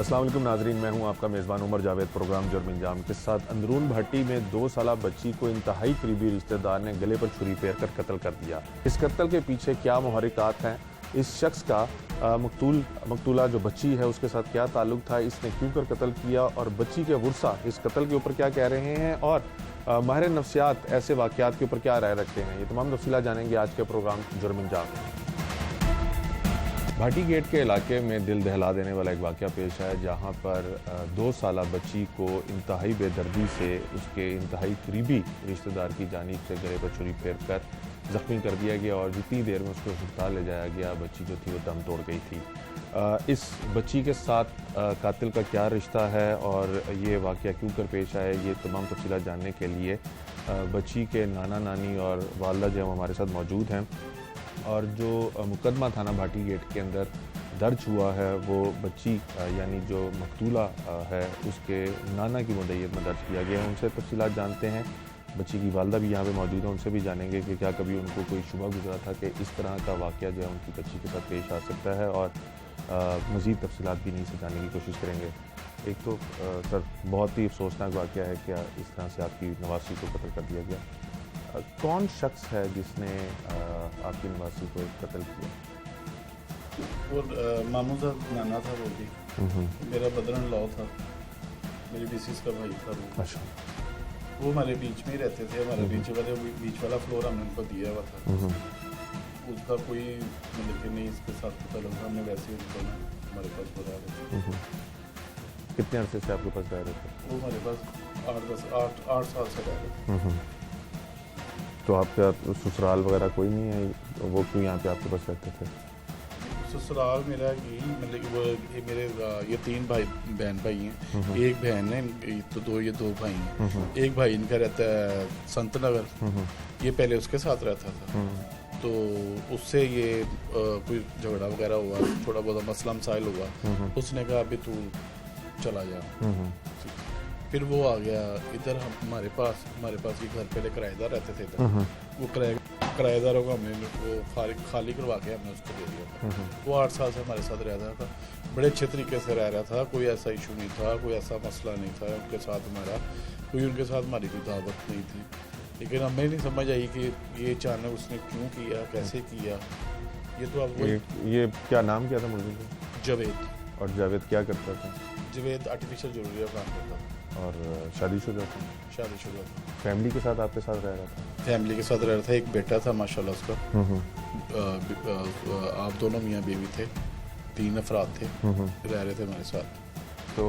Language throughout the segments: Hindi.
अस्सलाम वालेकुम नाजरीन, मैं हूं आपका मेज़बान उमर जावेद। प्रोग्राम जुर्म अंजाम के साथ अंदरून भट्टी में 2 साला बच्ची को इंतहाई करीबी रिश्तेदार ने गले पर छुरी फेर कर कत्ल कर दिया। इस कत्ल के पीछे क्या मुहर्रिकात हैं, इस शख्स का मकतूला जो बच्ची है उसके साथ क्या ताल्लुक था, इसने क्यों कर कत्ल किया और बच्ची के वर्सा इस कत्ल के ऊपर क्या कह रहे हैं और माहिर नफ्सियात ऐसे वाक़यात के ऊपर क्या राय रखते हैं, ये तमाम तफसीलात जानेंगे आज के प्रोग्राम जुर्म अंजाम में। भाटी गेट के इलाके में दिल दहला देने वाला एक वाक़या पेश आया, जहाँ पर 2 साला बच्ची को इंतहाई बेदर्दी से उसके इंतहाई करीबी रिश्तेदार की जानिब से गले पर छुरी फेर कर ज़ख्मी कर दिया गया और जितनी देर में उसको अस्पताल ले जाया गया बच्ची जो थी वो दम तोड़ गई थी। इस बच्ची के साथ कातिल का क्या रिश्ता है और ये वाक़या क्यों कर पेश आया, ये तमाम तफसीलात जानने के लिए बच्ची के नाना नानी और वालदा जो हमारे साथ मौजूद हैं। और जो मुकदमा थाना भाटी गेट के अंदर दर्ज हुआ है वो बच्ची यानी जो मकतूला है उसके नाना की मुद्दत में दर्ज किया गया है। उनसे तफसीलात जानते हैं। बच्ची की वालदा भी यहाँ पे मौजूद है, उनसे भी जानेंगे कि क्या कभी उनको कोई शुबा गुजरा था कि इस तरह का वाक़या जो है उनकी बच्ची के साथ पेश आ सकता है, और मज़ीद तफसीलात भी नहीं से जानने की कोशिश करेंगे। एक तो सर बहुत ही अफसोसनाक वाक़या है, क्या इस तरह से आपकी नवासी को कत्ल कर दिया गया। कौन शख्स है जिसने आपकी नवासी को कत्ल किया? और मामू साहब नाना था वो भी, मेरा बदरन लॉ था, मेरी मिसिस का भाई था वो। अच्छा। वो हमारे बीच में ही रहते थे, हमारे बीच वाला फ्लोर हमने उनको दिया हुआ था। उसका कोई मतलब कि नहीं इसके साथ पता लगा, हमने वैसे ही उनको ना हमारे पास बुला रहे थे। कितने अरसे से आपके पास रह रहे थे? वो हमारे पास 8 साल से रह रहे थे। तो आपका ससुराल वगैरह कोई नहीं है, वो क्यों यहाँ पे आपके पास रहते थे? ससुराल मेरा यही मतलब वो मेरे ये 3 बहन भाई हैं। एक बहन है तो ये दो भाई हैं। एक भाई इनका रहता है संत नगर, ये पहले उसके साथ रहता था, तो उससे ये कोई झगड़ा वगैरह हुआ, थोड़ा बहुत मसला मसाइल हुआ, उसने कहा अभी तू चला जा। फिर वो आ गया इधर हमारे पास ये घर पहले किराएदार रहते थे इधर, वो किराएदारों को हमने वो खाली करवा के हमने उसको दे दिया। वो 8 साल से हमारे साथ रह रहा था, बड़े अच्छे तरीके से रह रहा था, कोई ऐसा इशू नहीं था, कोई ऐसा मसला नहीं था उनके साथ उनके साथ हमारी कोई दावत नहीं थी। लेकिन हमें नहीं समझ आई कि ये अचानक उसने क्यों किया, कैसे किया। ये तो अब ये क्या नाम क्या था मुझे? जावेद। और जावेद क्या करता था? जावेद आर्टिफिशियल ज्वेलरी का काम करता था। और शादीशुदा था? शादीशुदा था। फैमिली के साथ आपके साथ रह रहा था? फैमिली के साथ रह रहा था, एक बेटा था माशाल्लाह उसका। आप दोनों मियाँ बीवी थे, 3 अफराद थे, रह रहे थे हमारे साथ। तो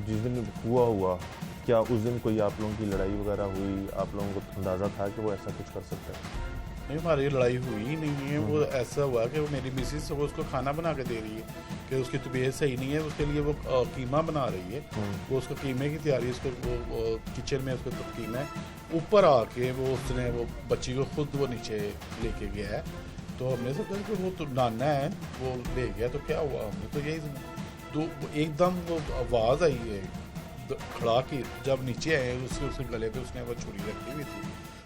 जिस दिन हुआ क्या उस दिन कोई आप लोगों की लड़ाई वगैरह हुई? आप लोगों को अंदाज़ा था कि वो ऐसा कुछ कर सकता है? नहीं, हमारी लड़ाई हुई ही नहीं है। वो ऐसा हुआ कि वो मेरी मिसिस वो उसको खाना बना के दे रही है कि उसकी तबीयत सही नहीं है, उसके लिए वो कीमा बना रही है। वो उसको कीमे की तैयारी, उसको वो किचन में उसको तो कीमा है। ऊपर आके उसने वो बच्ची को खुद वो नीचे लेके गया है, तो हमने सोचा कि वो तो नाना है, वो ले गया तो क्या हुआ। हमने तो यही तो एकदम वो आवाज़ आई है खड़ा की, जब नीचे आए उसके गले पे उसने वो छुरी रखी हुई थी,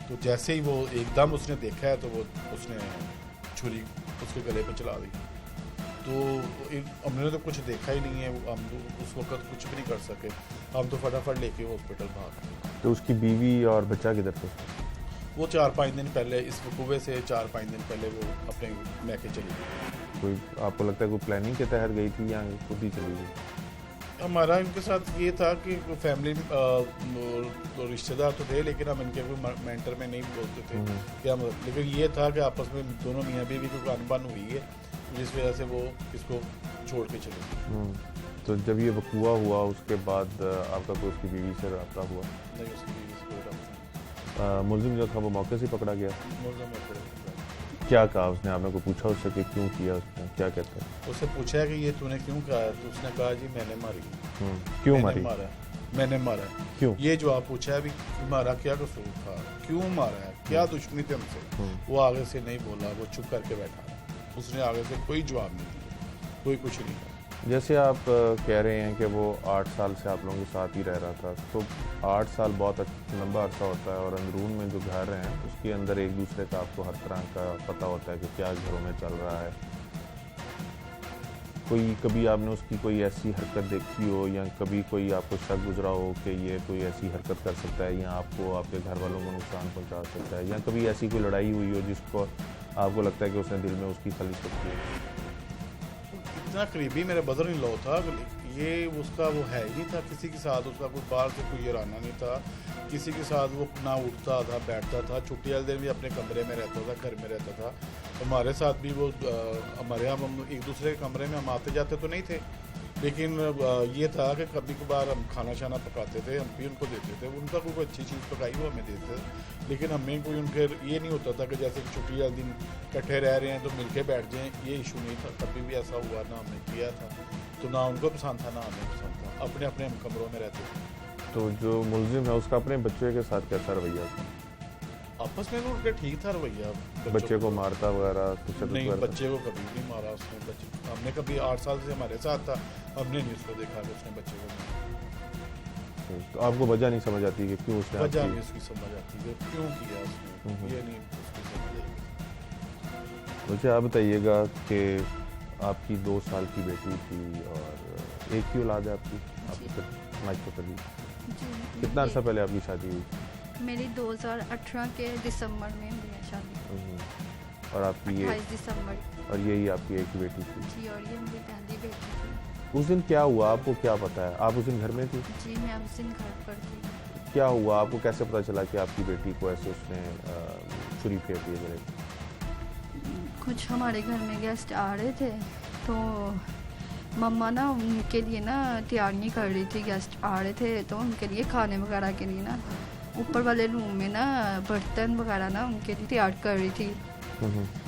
तो जैसे ही वो एकदम उसने देखा है तो वो उसने छुरी उसके गले पे चला दी। तो हमने तो कुछ देखा ही नहीं है, हम तो उस वक्त कुछ भी नहीं कर सके, हम तो फटाफट लेके हॉस्पिटल भाग गए। तो उसकी बीवी और बच्चा किधर थे? वो 4-5 दिन पहले, इस वकूवे से 4-5 दिन पहले वो अपने मैके चली गई। कोई आपको लगता है कोई प्लानिंग के तहत गई थी या खुद ही चली गई? हमारा इनके साथ ये था कि फैमिली तो रिश्तेदार तो थे, लेकिन हम इनके कोई मेंटर में नहीं बोलते थे कि हम, लेकिन ये था कि आपस में दोनों मियाँ बीवी को अनबन हुई है, जिस वजह से वो इसको छोड़ के चले गए। तो जब ये वकूआ हुआ उसके बाद आपका कोई उसकी बीवी से रब्ता हुआ? नहीं, उसकी बीवी से कोई रब्ता। मुलजिम जो था वो मौके से पकड़ा गया? मुलजिम क्या कहा उसने? आपने को पूछा उससे कि क्यों किया? उसने क्या कहता है? उससे पूछा है कि ये तूने क्यों कहा? तो उसने कहा जी मैंने मारी। क्यों मारी? मैंने मारा। क्यों? ये जवाब पूछा है, अभी मारा क्या कसूर था, क्यों मारा है, क्या दुश्मनी थी हमसे? वो आगे से नहीं बोला, वो चुप करके बैठा, उसने आगे से कोई जवाब नहीं दिया, कोई कुछ नहीं कहा। जैसे आप कह रहे हैं कि वो 8 साल से आप लोगों के साथ ही रह रहा था, तो 8 साल बहुत लंबा अर्सा होता है, और अंदरून में जो घर हैं उसके अंदर एक दूसरे का आपको हर तरह का पता होता है कि क्या घरों में चल रहा है। कोई कभी आपने उसकी कोई ऐसी हरकत देखी हो या कभी कोई आपको शक गुजरा हो कि ये कोई ऐसी हरकत कर सकता है या आपको आपके घर वालों को नुकसान पहुंचा सकता है, या कभी ऐसी कोई लड़ाई हुई हो जिसको आपको लगता है कि उसने दिल में उसकी खलिश रखी है? इतना करीबी मेरा ब्रदर इन लॉ था, ये उसका वो है ही नहीं था किसी के साथ, उसका कोई बाहर से कोई याराना नहीं था किसी के साथ। वो ना उठता था बैठता था, छुट्टी वाले दिन भी अपने कमरे में रहता था, घर में रहता था। हमारे साथ भी वो हमारे यहाँ हम एक दूसरे के कमरे में हम आते जाते तो नहीं थे, लेकिन ये था कि कभी कभार हम खाना शाना पकाते थे, हम भी उनको देते थे। उनका कोई अच्छी चीज़ पकाई वो हमें देते थे, लेकिन हमें कोई उनके ये नहीं होता था कि जैसे कि छुट्टी वाले दिन इकट्ठे रह रहे हैं तो मिलके बैठ जाएं, ये इशू नहीं था। कभी भी ऐसा हुआ ना हमने किया था, तो ना उनको पसंद था ना हमें पसंद था। अपने अपने हम कमरों में रहते थे। तो जो मुलजिम है उसका अपने बच्चे के साथ कैसा रवैया था? आपस में उनका ठीक था रवैया। बच्चे को मारता वगैरह कुछ नहीं, बच्चे को कभी नहीं मारा उसने। बच्चे हमने कभी 8 साल से हमारे साथ था, हमने नहीं उसको देखा कि उसने बच्चे को मारा। तो आपको वजह नहीं समझ आती कि क्यों उसने वजह नहीं उसकी समझ आती कि क्यों किया उसने, ये नहीं उसकी समझ आएगी। मुझे आप बताइएगा कि आपकी 2 साल की बेटी थी और एक ही औलाद है आपकी? आपको माइक पकड़ लीजिए। कितना अर्सा पहले आपकी शादी हुई? मेरी 2018 के दिसंबर में हुई है शादी। और आपकी ये 28 दिसंबर। और यही आपकी एक ही बेटी थी? जी, और ये मेरी पहली बेटी थी। उस दिन क्या हुआ आपको क्या पता है? आप उस दिन घर में थी? जी, मैं उस दिन घर पर थी। क्या हुआ आपको कैसे पता चला कि आपकी बेटी को ऐसे उसने छुरी फेर दी गले? कुछ हमारे घर में गेस्ट आ रहे थे, तो मम्मा ना उनके लिए ना तैयारी कर रही थी। गेस्ट आ रहे थे तो उनके लिए खाने वगैरह के लिए ना ऊपर वाले रूम में ना बर्तन वगैरह ना उनके लिए तैयार कर रही थी।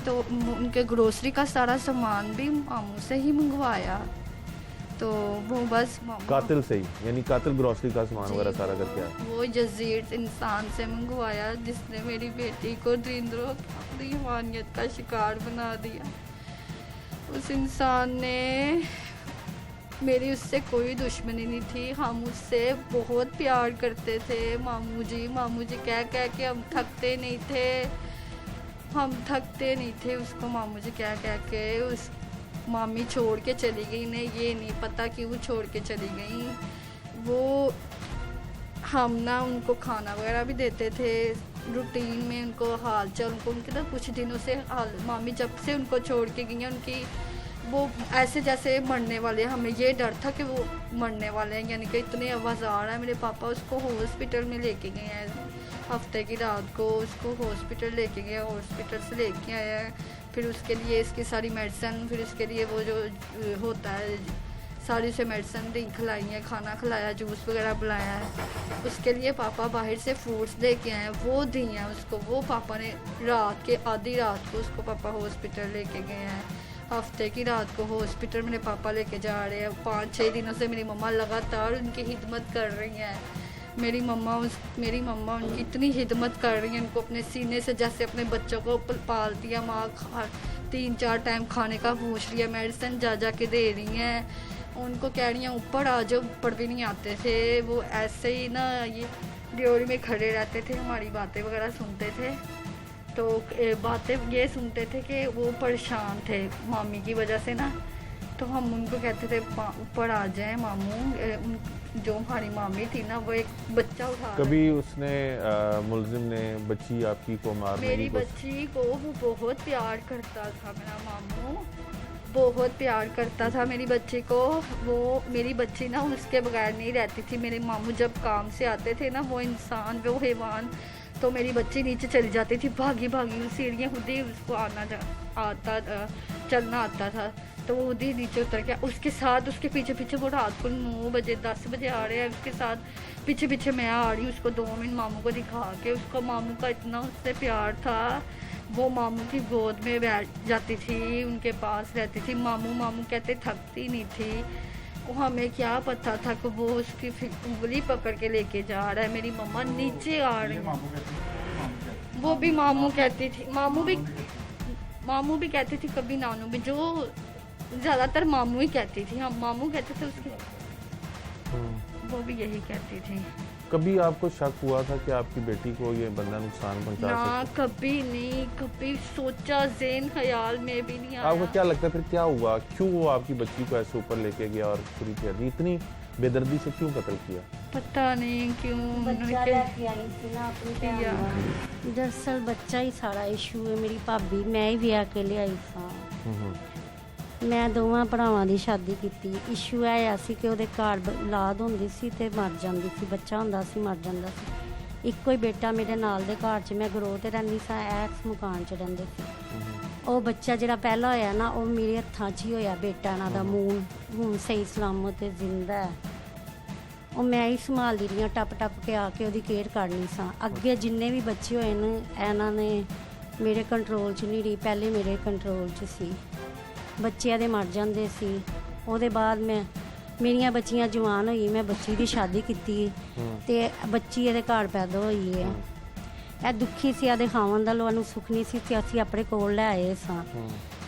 तो उनके ग्रोसरी का सारा सामान भी मामू से ही मंगवाया। तो वो बस कातिल से ही, यानी कातिल ग्रोसरी का सामान वगैरह सारा करके आया? वो जजीर इंसान से मंगवाया जिसने मेरी बेटी को दरिंदरों की रूहानियत का शिकार बना दिया। उस इंसान ने, मेरी उससे कोई दुश्मनी नहीं थी, हम उससे बहुत प्यार करते थे। मामू जी कह कह के हम थकते नहीं थे उसको मामू जी कह कह के। उस मामी छोड़ के चली गई, ने ये नहीं पता कि वो छोड़ के चली गई। वो हम ना उनको खाना वगैरह भी देते थे रूटीन में, उनको हाल चाल, उनको उनके ना कुछ दिनों से मामी जब से उनको छोड़ के गई हैं उनकी वो ऐसे जैसे मरने वाले। हमें ये डर था कि वो मरने वाले हैं, यानी कि इतने आवाज़ आ रहा है। मेरे पापा उसको हॉस्पिटल में लेके गए हैं, हफ्ते की रात को उसको हॉस्पिटल लेके गए, हॉस्पिटल से लेके आए हैं। फिर उसके लिए इसकी सारी मेडिसिन, फिर उसके लिए वो जो होता है सारी से मेडिसिन दी, खिलाई है, खाना खिलाया, जूस वगैरह पिलाया है। उसके लिए पापा बाहर से फ्रूट्स लेके आए हैं, वो दी हैं उसको। वो पापा ने रात के आधी रात को उसको पापा हॉस्पिटल लेके गए हैं। हफ्ते की रात को हॉस्पिटल मेरे पापा लेके जा रहे हैं। 5-6 दिनों से मेरी मम्मा लगातार उनकी खिदमत कर रही हैं। मेरी मम्मा उनकी इतनी खिदमत कर रही हैं, उनको अपने सीने से जैसे अपने बच्चों को पालती है माँ। 3-4 टाइम खाने का पूछ रही है, मेडिसिन जा के दे रही हैं। उनको कह रही हैं ऊपर आ जाओ, ऊपर भी नहीं आते थे। वो ऐसे ही ना ये ड्योरी में खड़े रहते थे, हमारी बातें वगैरह सुनते थे। तो बातें ये सुनते थे कि वो परेशान थे मामी की वजह से ना। तो हम उनको कहते थे ऊपर आ जाए मामू। जो हमारी मामी थी ना वो एक बच्चा उठा, कभी उसने मुलजिम ने बच्ची आपकी को मारने मेरी बच्ची को वो बहुत प्यार करता था। मेरा मामू बहुत प्यार करता था मेरी बच्ची को। वो मेरी बच्ची ना उसके बगैर नहीं रहती थी। मेरे मामू जब काम से आते थे ना, वो इंसान वो हैवान, तो मेरी बच्ची नीचे चली जाती थी भागी सीढ़ियाँ खुद ही उसको चलना आता था। तो वो खुद ही नीचे उतर गया। उसके साथ उसके पीछे वो रात को 9 बजे 10 बजे आ रहे हैं, उसके साथ पीछे मैं आ रही हूँ उसको 2 मिनट मामू को दिखा के। उसको मामू का इतना उससे प्यार था, वो मामू की गोद में बैठ जाती थी, उनके पास रहती थी। मामू कहते थकती नहीं थी। वो हमें क्या पता था कि वो उसकी उंगली पकड़ के लेके जा रहा है। मेरी मम्मा नीचे आ रही है, वो भी मामू कहती थी। मामू भी कहती थी, कभी नानू भी, जो ज़्यादातर मामू ही कहती थी। हम मामू कहते थे उसके, वो भी यही कहती थी। कभी आपको शक हुआ था कि आपकी बेटी को ये बंदा नुकसान पहुंचा ना, सकता है? कभी नहीं, कभी सोचा, ज़हन ख्याल में भी नहीं आया। आपको क्या लगता है फिर क्या हुआ, क्यों वो आपकी बच्ची को ऐसे ऊपर लेके गया और छुरी कर दी, इतनी बेदर्दी से क्यों कत्ल किया? पता नहीं क्यों बच्चा उन्होंने लेके आई थी ना अपनी भैन किया। ਦਾ। दरअसल बच्चा ही सारा इशू है। मेरी भाभी मैं ही ਵਿਆਹ ਕੇ ਲਿਆਈ ਸਾਂ। ਮੈਂ ਦੋਵਾਂ ਭਰਾਵਾਂ ਦੀ ਸ਼ਾਦੀ ਕੀਤੀ। ਇਸ਼ੂ ਆਇਆ ਸੀ ਕਿ ਉਹਦੇ ਘਰ ਔਲਾਦ ਹੁੰਦੀ ਸੀ ਤੇ ਮਰ ਜਾਂਦੀ ਸੀ, ਬੱਚਾ ਹੁੰਦਾ ਸੀ ਮਰ ਜਾਂਦਾ ਸੀ। ਇੱਕੋ ਹੀ ਬੇਟਾ ਮੇਰੇ ਨਾਲ ਦੇ ਘਰ 'ਚ ਮੈਂ ਗਰੋਹ ਤੇ ਰਹਿੰਦੀ ਸਾਂ, ਐਕਸ ਮਕਾਨ 'ਚ ਰਹਿੰਦੇ ਸੀ। ਉਹ ਬੱਚਾ ਜਿਹੜਾ ਪਹਿਲਾ ਹੋਇਆ ਨਾ ਉਹ ਮੇਰੇ ਹੱਥਾਂ 'ਚ ਹੀ ਹੋਇਆ, ਬੇਟਾ ਇਹਨਾਂ ਦਾ ਮੂੰਹ ਹੁਣ ਸਹੀ ਸਲਾਮਤ ਤੇ ਜ਼ਿੰਦਾ ਹੈ। ਉਹ ਮੈਂ ਹੀ ਸੰਭਾਲਦੀ ਰਹੀ ਹਾਂ, ਟੱਪ ਟੱਪ ਕੇ ਆ ਕੇ ਉਹਦੀ ਕੇਅਰ ਕਰਨੀ ਸਾਂ। ਅੱਗੇ ਜਿੰਨੇ ਵੀ ਬੱਚੇ ਹੋਏ ਨੇ ਇਹਨਾਂ ਨੇ ਮੇਰੇ ਕੰਟਰੋਲ 'ਚ ਨਹੀਂ ਰਹੀ, ਪਹਿਲੇ ਮੇਰੇ ਕੰਟਰੋਲ 'ਚ ਸੀ। ਬੱਚਿਆਂ ਦੇ ਮਰ ਜਾਂਦੇ ਸੀ। ਉਹਦੇ ਬਾਅਦ ਮੇਰੀਆਂ ਬੱਚੀਆਂ ਜਵਾਨ ਹੋਈ, ਮੈਂ ਬੱਚੀ ਦੀ ਸ਼ਾਦੀ ਕੀਤੀ ਤੇ ਬੱਚੀ ਇਹਦੇ ਘਰ ਪੈਦਾ ਹੋਈ ਹੈ। ਇਹ ਦੁੱਖੀ ਸੀ, ਇਹਦੇ ਖਾਵਣ ਦਾ ਲੋਆਂ ਨੂੰ ਸੁੱਖ ਨਹੀਂ ਸੀ ਤੇ ਅਸੀਂ ਆਪਣੇ ਕੋਲ ਲੈ ਆਏ ਸਾਂ।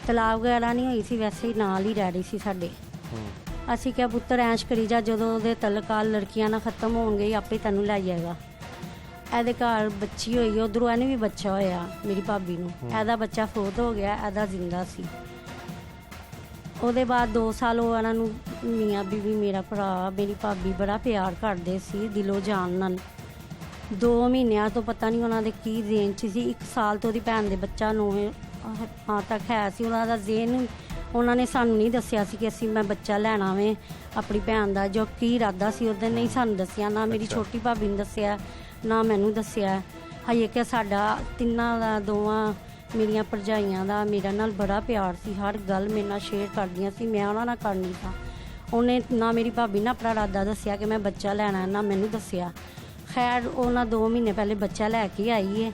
ਤਲਾਕ ਵਗੈਰਾ ਨਹੀਂ ਹੋਈ ਸੀ, ਵੈਸੇ ਹੀ ਨਾਲ ਹੀ ਰਹਿ ਰਹੀ ਸੀ ਸਾਡੇ। ਅਸੀਂ ਕਿਹਾ ਪੁੱਤਰ ਐਸ਼ ਕਰੀ ਜਾ, ਜਦੋਂ ਉਹਦੇ ਤਲਕਾਲ ਲੜਕੀਆਂ ਨਾਲ ਖਤਮ ਹੋਣਗੇ ਆਪੇ ਤੈਨੂੰ ਲੈ ਜਾਏਗਾ। ਇਹਦੇ ਘਰ ਬੱਚੀ ਹੋਈ, ਉਧਰੋਂ ਇਹਨੇ ਵੀ ਬੱਚਾ ਹੋਇਆ ਮੇਰੀ ਭਾਬੀ ਨੂੰ। ਇਹਦਾ ਬੱਚਾ ਫੌਤ ਹੋ ਗਿਆ, ਇਹਦਾ ਜ਼ਿੰਦਾ ਸੀ। ਉਹਦੇ ਬਾਅਦ 2 ਸਾਲ ਉਹ ਇਹਨਾਂ ਨੂੰ ਮੀਆਂ ਬੀਵੀ, ਮੇਰਾ ਭਰਾ ਮੇਰੀ ਭਾਬੀ ਬੜਾ ਪਿਆਰ ਕਰਦੇ ਸੀ ਦਿਲੋਂ ਜਾਨ ਨਾਲ। 2 ਮਹੀਨਿਆਂ ਤੋਂ ਪਤਾ ਨਹੀਂ ਉਹਨਾਂ ਦੇ ਕੀ ਜ਼ੇਨ 'ਚ ਸੀ। 1 ਸਾਲ ਤੋਂ ਉਹਦੀ ਭੈਣ ਦੇ ਬੱਚਾ ਨੂੰ ਹਾਂ ਤੱਕ ਹੈ ਸੀ। ਉਹਨਾਂ ਦਾ ਜ਼ੇਨ ਉਹਨਾਂ ਨੇ ਸਾਨੂੰ ਨਹੀਂ ਦੱਸਿਆ ਸੀ ਕਿ ਮੈਂ ਬੱਚਾ ਲੈਣਾ ਵੇ ਆਪਣੀ ਭੈਣ ਦਾ। ਜੋ ਕੀ ਇਰਾਦਾ ਸੀ ਉਹਦੇ ਨਹੀਂ ਸਾਨੂੰ ਦੱਸਿਆ, ਨਾ ਮੇਰੀ ਛੋਟੀ ਭਾਬੀ ਨੂੰ ਦੱਸਿਆ, ਨਾ ਮੈਨੂੰ ਦੱਸਿਆ। ਹਜੇ ਕਿ ਸਾਡਾ ਤਿੰਨਾਂ ਦਾ, ਦੋਵਾਂ ਮੇਰੀਆਂ ਭਰਜਾਈਆਂ ਦਾ ਮੇਰੇ ਨਾਲ ਬੜਾ ਪਿਆਰ ਸੀ। ਹਰ ਗੱਲ ਮੇਰੇ ਨਾਲ ਸ਼ੇਅਰ ਕਰਦੀਆਂ ਸੀ, ਮੈਂ ਉਹਨਾਂ ਨਾਲ ਕਰਨੀ ਸਾਂ। ਉਹਨੇ ਨਾ ਮੇਰੀ ਭਾਬੀ ਨੇ ਆਪਣਾ ਇਰਾਦਾ ਦੱਸਿਆ ਕਿ ਮੈਂ ਬੱਚਾ ਲੈਣਾ, ਨਾ ਮੈਨੂੰ ਦੱਸਿਆ। ਖੈਰ ਉਹਨਾਂ 2 ਮਹੀਨੇ ਪਹਿਲੇ ਬੱਚਾ ਲੈ ਕੇ ਆਈ ਹੈ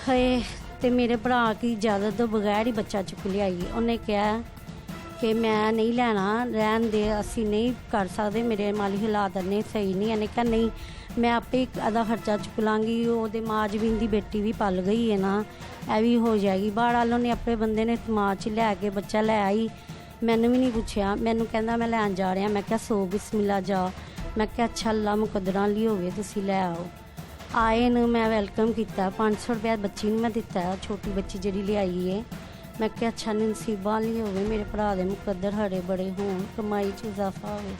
ਹਏ, ਤੇ ਮੇਰੇ ਭਰਾ ਕੀ ਇਜਾਜ਼ਤ ਤੋਂ ਬਗੈਰ ਹੀ ਬੱਚਾ ਚੁੱਕ ਲਿਆਈ। ਉਹਨੇ ਕਿਹਾ ਕਿ ਮੈਂ ਨਹੀਂ ਲੈਣਾ, ਰਹਿਣ ਦੇ, ਅਸੀਂ ਨਹੀਂ ਕਰ ਸਕਦੇ, ਮੇਰੇ ਮਾਲੀ ਹਾਲਾਤ ਨੇ ਸਹੀ ਨਹੀਂ। ਇਹਨੇ ਕਿਹਾ ਨਹੀਂ, ਮੈਂ ਆਪੇ ਇਹਦਾ ਖਰਚਾ ਚੁੱਕ ਲਾਂਗੀ। ਉਹਦੇ ਮਾਜਵੀਨ ਦੀ ਬੇਟੀ ਵੀ ਪਲ ਗਈ ਹੈ ਨਾ, ਇਹ ਵੀ ਹੋ ਜਾਏਗੀ। ਬਾਹਰ ਵਾਲੋਂ ਨੇ ਆਪਣੇ ਬੰਦੇ ਨੇ ਤਮਾਜ 'ਚ ਲੈ ਕੇ ਬੱਚਾ ਲੈ ਆਈ। ਮੈਨੂੰ ਵੀ ਨਹੀਂ ਪੁੱਛਿਆ, ਮੈਨੂੰ ਕਹਿੰਦਾ ਮੈਂ ਲੈਣ ਜਾ ਰਿਹਾ। ਮੈਂ ਕਿਹਾ ਸੋ ਬਿਸਮਿਲ੍ਲਾ ਜਾ। ਮੈਂ ਕਿਹਾ ਅੱਛਾ ਅੱਲਾ ਮੁਕੱਦਰਾਂ ਲਈ ਹੋਵੇ, ਤੁਸੀਂ ਲੈ ਆਓ। ਆਏ ਨੂੰ ਮੈਂ ਵੈਲਕਮ ਕੀਤਾ। 500 ਰੁਪਇਆ ਬੱਚੀ ਨੂੰ ਮੈਂ ਦਿੱਤਾ, ਛੋਟੀ ਬੱਚੀ ਜਿਹੜੀ ਲਿਆਈ ਹੈ। ਮੈਂ ਕਿਹਾ ਅੱਛਾ ਨਸੀਬਾਂ ਲਈ ਹੋਵੇ, ਮੇਰੇ ਭਰਾ ਦੇ ਮੁਕੱਦਰ ਹਰੇ ਬੜੇ ਹੋਣ, ਕਮਾਈ 'ਚ ਇਜ਼ਾਫਾ ਹੋਵੇ।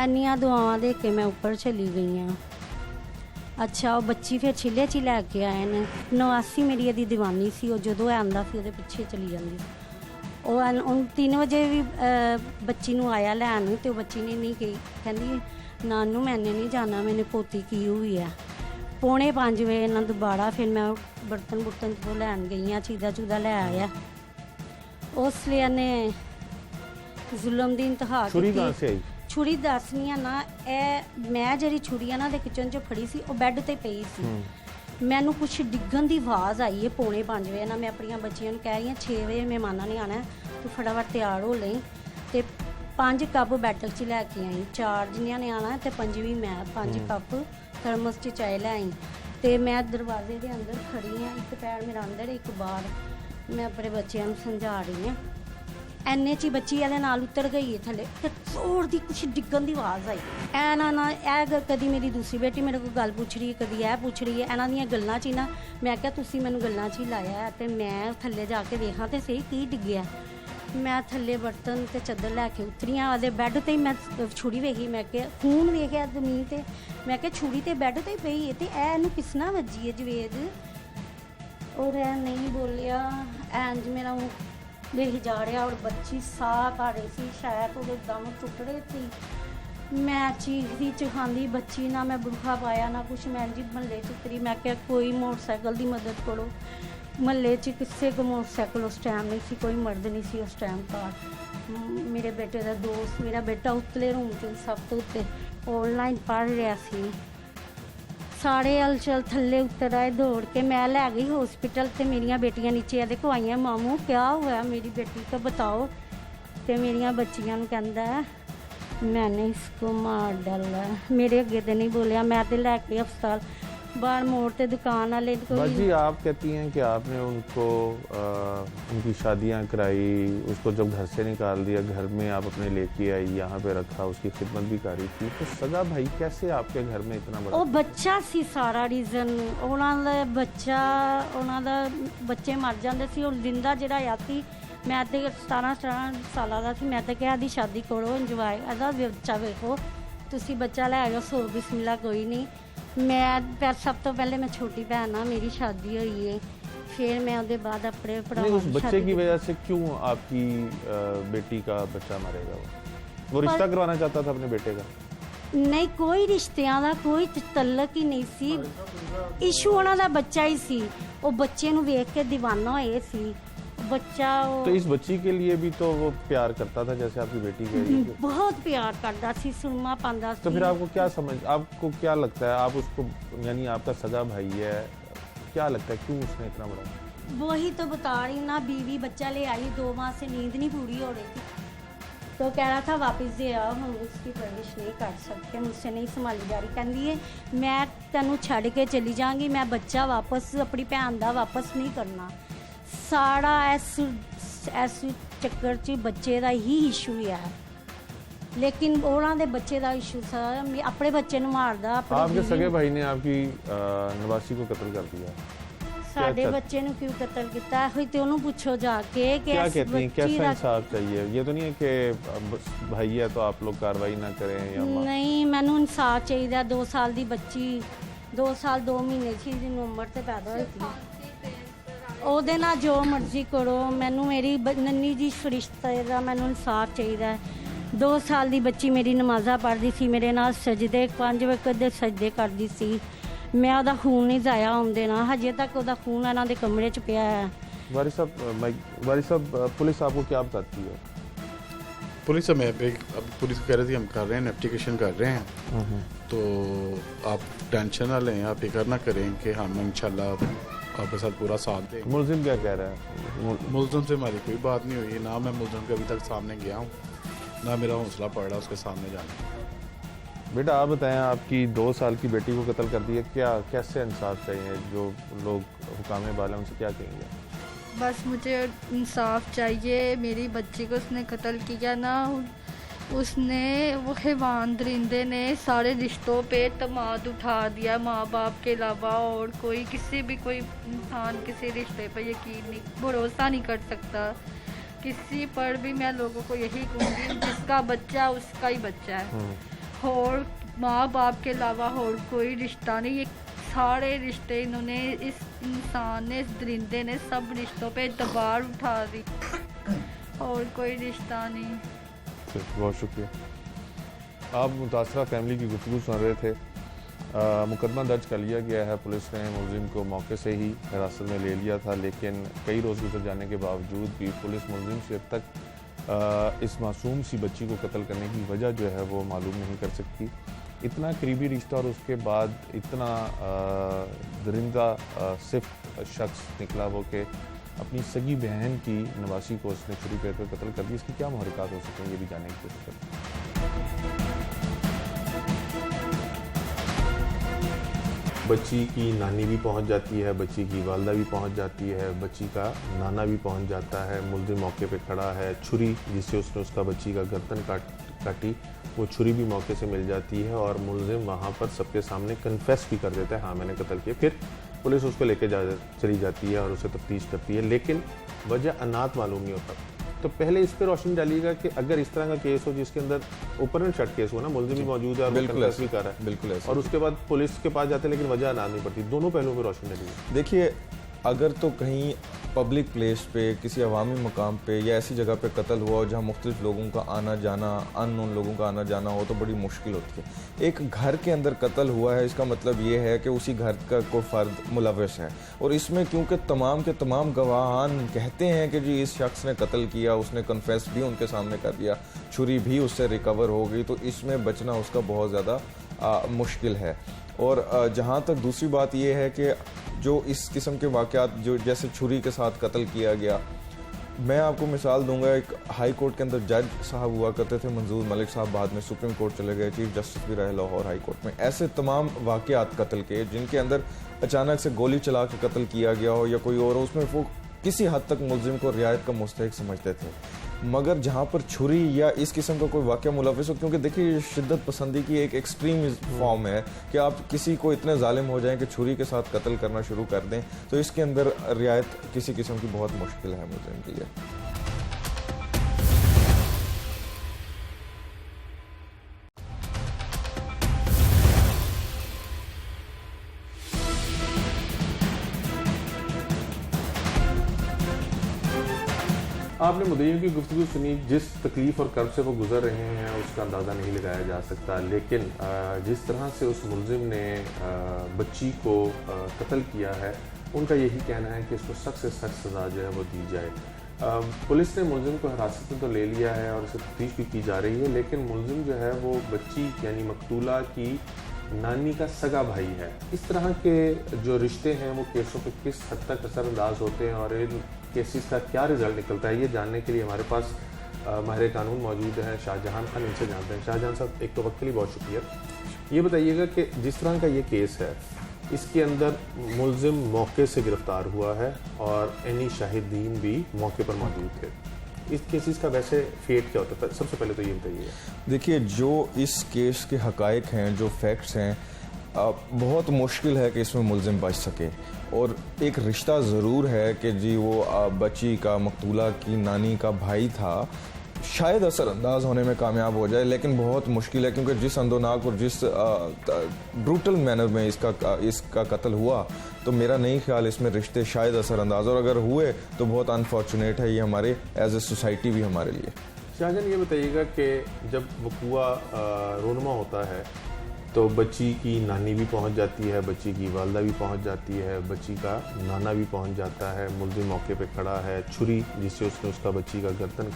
ਇੰਨੀਆਂ ਦੁਆਵਾਂ ਦੇ ਕੇ ਮੈਂ ਉੱਪਰ ਚਲੀ ਗਈ ਹਾਂ। ਅੱਛਾ ਉਹ ਬੱਚੀ ਫਿਰ ਛਿੱਲੇ 'ਚ ਹੀ ਲੈ ਕੇ ਆਏ ਨੇ। 89 ਮੇਰੀ ਇਹਦੀ ਦੀਵਾਨੀ ਸੀ। ਉਹ ਜਦੋਂ ਆਉਂਦਾ ਸੀ ਉਹਦੇ ਪਿੱਛੇ ਚਲੀ ਜਾਂਦੀ ਸੀ। ਉਹ 3 ਵਜੇ ਵੀ ਬੱਚੀ ਨੂੰ ਆਇਆ ਲੈਣ ਤੇ ਉਹ ਬੱਚੀ ਨੇ ਨਹੀਂ ਕਹੀ, ਕਹਿੰਦੀ ਨਾਨੂ ਮੈਨੇ ਨਹੀਂ ਜਾਣਾ, ਮੈਨੇ ਪੋਤੀ ਕੀ ਹੋਈ ਹੈ। 4:45 ਵਜੇ ਇਹਨਾਂ ਦੁਬਾਰਾ ਫਿਰ ਮੈਂ ਬਰਤਨ ਤੋਂ ਲੈਣ ਗਈ ਹਾਂ, ਚੀਜ਼ਾਂ ਚੂਦਾ ਲੈ ਆਇਆ। ਉਸ ਲਈ ਇਹਨੇ ਜ਼ੁਲਮ ਦੀ ਇੰਤਹਾ छुरी कहाँ ਕੀਤੀ। से आई? ਛੁਰੀ ਦੱਸਣੀ ਆ ਨਾ, ਇਹ ਮੈਂ ਜਿਹੜੀ ਛੁਰੀ ਆ ਨਾ ਦੇ ਕਿਚਨ 'ਚ ਫੜੀ ਸੀ, ਉਹ ਬੈੱਡ ਤੇ ਪਈ ਸੀ। ਮੈਨੂੰ ਕੁਛ ਡਿੱਗਣ ਦੀ ਆਵਾਜ਼ ਆਈ ਹੈ 4:45 ਵਜੇ ਨਾ। ਮੈਂ ਆਪਣੀਆਂ ਬੱਚੀਆਂ ਨੂੰ ਕਹਿ ਰਹੀ ਹਾਂ 6 ਵਜੇ ਮਹਿਮਾਨਾਂ ਨੇ ਆਉਣਾ, ਤੂੰ ਫਟਾਫਟ ਤਿਆਰ ਹੋ ਲਈ। ਤੇ 5 ਕੱਪ ਬੈੱਡ 'ਚ ਲੈ ਕੇ ਆਈ। 4 ਜਣਿਆਂ ਨੇ ਆਉਣਾ ਤੇ 5ਵੀਂ ਮੈਂ। 5 ਕੱਪ ਥਰਮਸ 'ਚ ਚਾਹ ਲੈ ਆਈ। ਤੇ ਮੈਂ ਦਰਵਾਜ਼ੇ ਦੇ ਅੰਦਰ ਖੜੀ ਹਾਂ, ਇੱਕ ਪੈਰ ਮੇਰਾ ਅੰਦਰ, ਇੱਕ ਬਾਹਰ। ਮੈਂ ਆਪਣੇ ਬੱਚਿਆਂ ਨੂੰ ਸਮਝਾ ਰਹੀ ਹਾਂ। ਐਨੇ 'ਚ ਹੀ ਬੱਚੀ ਇਹਦੇ ਨਾਲ ਉਤਰ ਗਈ ਹੈ ਥੱਲੇ, ਤੇ ਜ਼ੋਰ ਦੀ ਕੁਛ ਡਿੱਗਣ ਦੀ ਆਵਾਜ਼ ਆਈ। ਇਹ ਕਦੀ ਮੇਰੀ ਦੂਸਰੀ ਬੇਟੀ ਮੇਰੇ ਕੋਲ ਗੱਲ ਪੁੱਛ ਰਹੀ ਹੈ, ਕਦੀ ਇਹ ਪੁੱਛ ਰਹੀ ਹੈ। ਇਹਨਾਂ ਦੀਆਂ ਗੱਲਾਂ 'ਚ ਹੀ ਨਾ ਮੈਂ ਕਿਹਾ ਤੁਸੀਂ ਮੈਨੂੰ ਗੱਲਾਂ 'ਚ ਹੀ ਲਾਇਆ, ਤੇ ਮੈਂ ਥੱਲੇ ਜਾ ਕੇ ਦੇਖਾਂ ਤੇ ਸਹੀ ਕੀ ਡਿੱਗਿਆ। ਮੈਂ ਥੱਲੇ ਬਰਤਨ ਤੇ ਚੱਦਰ ਲੈ ਕੇ ਉਤਰੀਆਂ। ਉਹਦੇ ਬੈੱਡ ਤੇ ਹੀ ਮੈਂ ਛੁਰੀ ਵੇਖੀ, ਮੈਂ ਕਿਹਾ ਖੂਨ ਵੇਖਿਆ ਜ਼ਮੀਨ ਤੇ। ਮੈਂ ਕਿਹਾ ਛੁਰੀ ਤੇ ਬੈੱਡ ਤੇ ਹੀ ਪਈ ਹੈ, ਤੇ ਇਹਨੂੰ ਕਿਸ ਨਾਲ ਵੱਜੀ ਹੈ ਜਵੇਦ। ਔਰ ਇਹ ਨਹੀਂ ਬੋਲਿਆ, ਇੰਜ ਮੇਰਾ ਵੇਖ ਜਾ ਰਿਹਾ। ਔਰ ਬੱਚੀ ਸਾਹ ਕਰ ਰਹੀ ਸੀ, ਸ਼ਾਇਦ ਉਹਦੇ ਦਮ ਟੁੱਟ ਰਹੇ ਸੀ। ਮੈਂ ਚੀਖਦੀ ਚਿਖਾਂਦੀ ਬੱਚੀ, ਨਾ ਮੈਂ ਬੁਰਖਾ ਪਾਇਆ ਨਾ ਕੁਛ। ਮੈਂ ਜੀ ਮਹੱਲੇ 'ਚ ਉਤਰੀ, ਮੈਂ ਕਿਹਾ ਕੋਈ ਮੋਟਰਸਾਈਕਲ ਦੀ ਮਦਦ ਕਰੋ। ਮਹੱਲੇ 'ਚ ਕਿਸੇ ਕੋ ਮੋਟਰਸਾਈਕਲ ਉਸ ਟਾਈਮ ਨਹੀਂ ਸੀ, ਕੋਈ ਮਰਦ ਨਹੀਂ ਸੀ ਉਸ ਟਾਈਮ ਘਰ। ਮੇਰੇ ਬੇਟੇ ਦਾ ਦੋਸਤ, ਮੇਰਾ ਬੇਟਾ ਉਤਲੇ ਰੂਮ 'ਚ ਸਭ ਤੋਂ ਉੱਤੇ ਔਨਲਾਈਨ ਪੜ੍ਹ ਰਿਹਾ ਸੀ। ਸਾਰੇ ਹਲਚਲ ਥੱਲੇ ਉਤਰ ਆਏ ਦੌੜ ਕੇ। ਮੈਂ ਲੈ ਗਈ ਹॉस्पिटल ਤੇ ਮੇਰੀਆਂ ਬੇਟੀਆਂ ਨੀਚੇ ਇਹਦੇ ਕੋ ਆਈਆਂ, ਮਾਮੂ ਕਿਆ ਹੋਇਆ ਮੇਰੀ बेटी को बताओ। ਤੇ ਮੇਰੀਆਂ ਬੱਚੀਆਂ ਨੂੰ ਕਹਿੰਦਾ मैंने इसको मार डाला। मेरे अगे तो नहीं बोलिया, मैं तो लैके हस्पताल बाहर मोड़ ते दुकान वाले बाजी आप कहती हैं कि आपने उनको उनकी शादियां कराई, उसको जब घर से निकाल दिया, घर में आप अपने लेके आई, यहाँ पे रखा, उसकी खिदमत भी करी थी, तो सगा भाई कैसे आपके घर में इतना बड़ा? ਉਹ ਬੱਚਾ ਸੀ ਸਾਰਾ ਰੀਜ਼ਨ। ਉਹਨਾਂ ਦਾ ਬੱਚੇ ਮਰ ਜਾਂਦੇ ਸੀ। ਉਹ ਜਿੰਦਾ ਜਿਹੜਾ ਆ ਸੀ, ਮੈਂ ਤੇ 17 ਸਾਲਾਂ ਦਾ ਸੀ, ਮੈਂ ਤਾਂ ਕਿਹਾ ਦੀ ਸ਼ਾਦੀ ਕਰੋ, ਇੰਜੋਏ ਇਹਦਾ ਬੱਚਾ ਵੇਖੋ, ਤੁਸੀਂ ਬੱਚਾ ਲੈ ਆਓ, ਸੋ ਬਿਸਮਿਲ੍ਲਾ ਕੋਈ ਨਹੀਂ। मैं सब तो पहले मैं छोटी बहन हाँ, मेरी शादी हुई है, फिर मैं उसके बाद अपने नहीं, उस बच्चे की वजह से क्यों आपकी बेटी का बच्चा मरेगा? वो रिश्ता करवाना चाहता था अपने बेटे का? नहीं, कोई रिश्तिਆਂ ਦਾ कोई तल्लक ही नहीं सी। इशू ਉਹਨਾਂ ਦਾ ਬੱਚਾ ਹੀ ਸੀ। ਉਹ ਬੱਚੇ ਨੂੰ ਵੇਖ ਕੇ दीवाना होए सी बच्चा। तो इस बच्ची के लिए भी तो वो प्यार करता था जैसे आपकी बेटी के लिए? बहुत प्यार करता सी, सुरमा पांदा सी। तो फिर आपको क्या लगता है, आप उसको, यानी आपका सगा भाई है, क्या लगता है क्यों उसने इतना बड़ा? वही तो बता रही ना, बीवी बच्चा ले आई, 2 माह से नींद नहीं पूरी हो रही थी, तो कह रहा था वापस दे आओ, हम उसकी परवरिश नहीं कर सकते, मुझसे नहीं संभाली जा रही। कहती है मैं तेनू छड़ के चली जाऊंगी, मैं बच्चा वापस अपनी भैन का वापस नहीं करना। सारा इस चक्कर च बच्चे का ही इशू है, लेकिन उन्होंने बच्चे का इशू था, अपने बच्चे नूं मारदा। आपके सगे भाई ने आपकी नवासी को कत्ल कर दिया, साडे बच्चे नूं क्यों कत्ल किया? होई ते उन्होंने पूछो जाके कि क्या कहती हैं, कैसा इंसाफ चाहिए? ये तो नहीं है कि भाई है तो आप लोग कार्रवाई ना करें या नहीं, मैनू इंसाफ चाहिए। 2 साल की बच्ची 2 साल 2 महीने की उम्र से पैदा हुई थी, ਉਹਦੇ ਨਾਲ ਜੋ ਮਰਜ਼ੀ ਕਰੋ, ਮੈਨੂੰ ਮੇਰੀ ਨੰਨੀ ਜੀ ਫਰਿਸ਼ਤੇ ਦਾ ਮੈਨੂੰ ਇਨਸਾਫ ਚਾਹੀਦਾ ਹੈ। 2 ਸਾਲ ਦੀ ਬੱਚੀ ਮੇਰੀ ਨਮਾਜ਼ਾਂ ਪੜ੍ਹਦੀ ਸੀ, ਮੇਰੇ ਨਾਲ ਸਜਦੇ 5 ਵਕਤ ਦੇ ਸਜਦੇ ਕਰਦੀ ਸੀ, ਮੈਂ ਉਹਦਾ ਖੂਨ ਨਹੀਂ ਜ਼ਾਇਆ ਹੋਣ ਦੇਣਾ। ਹਜੇ ਤੱਕ ਉਹਦਾ ਖੂਨ ਇਹਨਾਂ ਦੇ ਕਮਰੇ 'ਚ ਪਿਆ ਹੈ। वारिस साहब, पुलिस आपको क्या बताती है? पुलिस हमें अब पुलिस कह रही थी हम कर रहे हैं, एप्लीकेशन कर रहे हैं, तो आप टेंशन ना लें, आप फिक्र ना करें कि हम इंशाल्लाह आपके साथ पूरा साथ दें। मुलजिम क्या कह रहा है? मुलजिम से हमारी कोई बात नहीं हुई, ना मैं मुलजिम के अभी तक सामने गया हूँ, ना मेरा हौसला पड़ रहा उसके सामने जाने का। बेटा आप बताएं, आपकी 2 साल की बेटी को कत्ल कर दिया, क्या कैसे इंसाफ चाहिए? जो लोग हुकामे वाले उनसे क्या कहेंगे? बस मुझे इंसाफ चाहिए। मेरी बच्ची को उसने कत्ल किया ना, उसने वो हैवान दरिंदे ने सारे रिश्तों पे तमाद उठा दिया, माँ बाप के अलावा और कोई किसी भी कोई इंसान किसी रिश्ते पर यकीन नहीं, भरोसा नहीं कर सकता किसी पर भी। मैं लोगों को यही कहूँगी, जिसका बच्चा उसका ही बच्चा है, और माँ बाप के अलावा और कोई रिश्ता नहीं। ये सारे रिश्ते इन्होंने, इस इंसान ने, इस दरिंदे ने सब रिश्तों पे दबार उठा दी, और कोई रिश्ता नहीं। बहुत शुक्रिया। आप मुतासरा फैमिली की गुफ्तगू सुन रहे थे। मुकदमा दर्ज कर लिया गया है, पुलिस ने मुलजिम को मौके से ही हिरासत में ले लिया था, लेकिन कई रोज़ गुजर जाने के बावजूद भी पुलिस मुलजिम से अब तक इस मासूम सी बच्ची को कत्ल करने की वजह जो है वो मालूम नहीं कर सकती। इतना करीबी रिश्ता और उसके बाद इतना दरिंदा सिर्फ शख्स निकला वो कि अपनी सगी बहन की नवासी को उसने छुरी पेट पर कत्ल कर दी। इसकी क्या महरिकात हो सकते हैं, ये भी जानने की कोशिश करते हैं। बच्ची की नानी भी पहुंच जाती है, बच्ची की वालदा भी पहुंच जाती है, बच्ची का नाना भी पहुंच जाता है। मुलजिम मौके पे खड़ा है, छुरी जिससे उसने उसका बच्ची का गर्दन काटी वो छुरी भी मौके से मिल जाती है, और मुलजिम वहाँ पर सबके सामने कन्फेस भी कर देता है, हाँ मैंने कत्ल किया। फिर पुलिस उसको लेके चली जाती है और उसे तफ्तीश करती है, लेकिन वजह अनाथ मालूम नहीं होता। तो पहले इस पर रोशनी डालिएगा कि अगर इस तरह का केस हो जिसके अंदर ओपन एंड शट केस हो ना, मुलजिम भी मौजूद है और वो कन्फेस भी कर रहा है, बिल्कुल ऐसा, और उसके बाद पुलिस के पास जाते हैं लेकिन वजह अनाथ नहीं पड़ती, दोनों पहलुओं पर रोशनी डालिएगा। देखिए, अगर तो कहीं पब्लिक प्लेस पे, किसी अवामी मकाम पे या ऐसी जगह पे कत्ल हुआ हो जहाँ मुख्तलिफ लोगों का आना जाना, अननोन लोगों का आना जाना हो, तो बड़ी मुश्किल होती है। एक घर के अंदर कत्ल हुआ है, इसका मतलब ये है कि उसी घर का कोई फ़र्द मुलविस है, और इसमें क्योंकि तमाम के तमाम गवाहान कहते हैं कि जी इस शख्स ने कत्ल किया, उसने कन्फेस भी उनके सामने कर दिया, छुरी भी उससे रिकवर हो गई, तो इसमें बचना उसका बहुत ज़्यादा मुश्किल है। और जहाँ तक दूसरी बात यह है कि जो इस किस्म के वाक़यात, जो जैसे छुरी के साथ कत्ल किया गया, मैं आपको मिसाल दूंगा, एक हाई कोर्ट के अंदर जज साहब हुआ करते थे, मंजूर मलिक साहब, बाद में सुप्रीम कोर्ट चले गए, चीफ जस्टिस भी रहे लाहौर हाई कोर्ट में। ऐसे तमाम वाक़यात कत्ल के जिनके अंदर अचानक से गोली चला के कत्ल किया गया हो या कोई और हो, उसमें वो किसी हद तक मुलजिम को रियायत का मुस्तहिक समझते थे। मगर जहाँ पर छुरी या इस किस्म का कोई वाक़या मुलविस हो, क्योंकि देखिए ये शिद्दत पसंदी की एक एक्सट्रीम फॉर्म है कि आप किसी को इतने जालिम हो जाएं कि छुरी के साथ कत्ल करना शुरू कर दें, तो इसके अंदर रियायत किसी किस्म की बहुत मुश्किल है मुलजिम के लिए। आपने मुद्दईयों की गुफ्तगू सुनी, जिस तकलीफ और कर्ब से वो गुजर रहे हैं उसका अंदाज़ा नहीं लगाया जा सकता, लेकिन जिस तरह से उस मुलजिम ने बच्ची को कत्ल किया है, उनका यही कहना है कि इसको सख्त से सख्त सज़ा जो है वो दी जाए। पुलिस ने मुलजिम को हिरासत में तो ले लिया है और उसे तफ्तीश भी की जा रही है, लेकिन मुलजिम जो है वो बच्ची यानी मकतूला की नानी का सगा भाई है। इस तरह के जो रिश्ते हैं वो केसों पे किस हद तक असरअंदाज होते हैं और इन केसेस का क्या रिजल्ट निकलता है, ये जानने के लिए हमारे पास माहिर कानून मौजूद हैं शाहजहान खान। इनसे जानते हैं। शाहजहान साहब, एक तो वक्त के लिए बहुत शुक्रिया। ये बताइएगा कि जिस तरह का ये केस है, इसके अंदर मुलजिम मौके से गिरफ्तार हुआ है और एनी शाहिदीन भी मौके पर मौजूद थे। इस केसेस का वैसे फेट क्या होता है? सबसे पहले तो ये बताइए। देखिए, जो इस केस के हकायक हैं, जो फैक्ट्स हैं, बहुत मुश्किल है कि इसमें मुलजिम बच सके। और एक रिश्ता ज़रूर है कि जी वो बच्ची का मकतूला की नानी का भाई था, शायद असरअंदाज होने में कामयाब हो जाए, लेकिन बहुत मुश्किल है क्योंकि जिस अंदोनाक और जिस ब्रूटल मैनर में इसका कत्ल हुआ, तो मेरा नहीं ख्याल इसमें रिश्ते शायद असरअंदाज, और अगर हुए तो बहुत अनफॉर्चुनेट है ये हमारे एज ए सोसाइटी भी हमारे लिए। शाहजहान, ये बताइएगा कि जब वक़ूआ रोनमा होता है तो बच्ची की नानी भी पहुंच जाती है, बच्ची की वालदा भी पहुंच जाती है, बच्ची का नाना भी पहुंच जाता है, मुलजिम मौके पे खड़ा है, छुरी जिससे उसने उसका बच्ची का गर्दन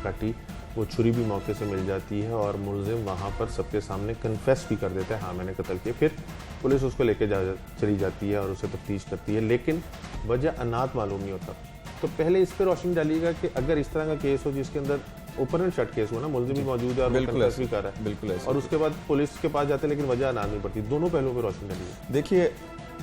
काटी वो छुरी भी मौके से मिल जाती है और मुलजिम वहाँ पर सबके सामने कन्फेस भी कर देता है, हाँ मैंने कत्ल किया। फिर पुलिस उसको लेके चली जाती है और उसे तफ्तीश करती है, लेकिन वजह अनाथ मालूम नहीं होता। तो पहले इस पर रोशनी डालिएगा कि अगर इस तरह का केस हो जिसके अंदर ओपन एंड शट केस हुआ ना, मुलजिम भी मौजूद है और कन्फेस भी कर रहा है, बिल्कुल ऐसा, और उसके बाद पुलिस के पास जाते हैं लेकिन वजह अनाथ नहीं पड़ती, दोनों पहलुओं पर रोशनी डालिए। देखिए,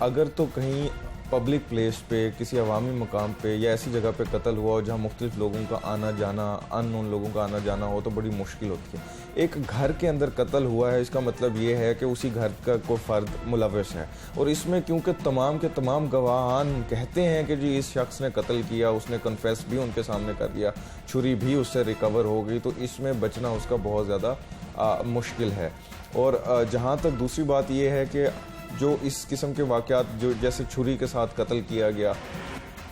अगर तो कहीं पब्लिक प्लेस पे, किसी अवामी मकाम पे या ऐसी जगह पे कत्ल हुआ हो जहाँ मुख्तलिफ लोगों का आना जाना, अननोन लोगों का आना जाना हो, तो बड़ी मुश्किल होती है। एक घर के अंदर कत्ल हुआ है, इसका मतलब ये है कि उसी घर का कोई फ़र्द मुलविस है, और इसमें क्योंकि तमाम के तमाम गवाहान कहते हैं कि जी इस शख्स ने कत्ल किया, उसने कन्फेस भी उनके सामने कर दिया, छुरी भी उससे रिकवर हो गई, तो इसमें बचना उसका बहुत ज़्यादा मुश्किल है। और जहाँ तक दूसरी बात ये है कि जो इस किस्म के वाक़यात जो जैसे छुरी के साथ कत्ल किया गया,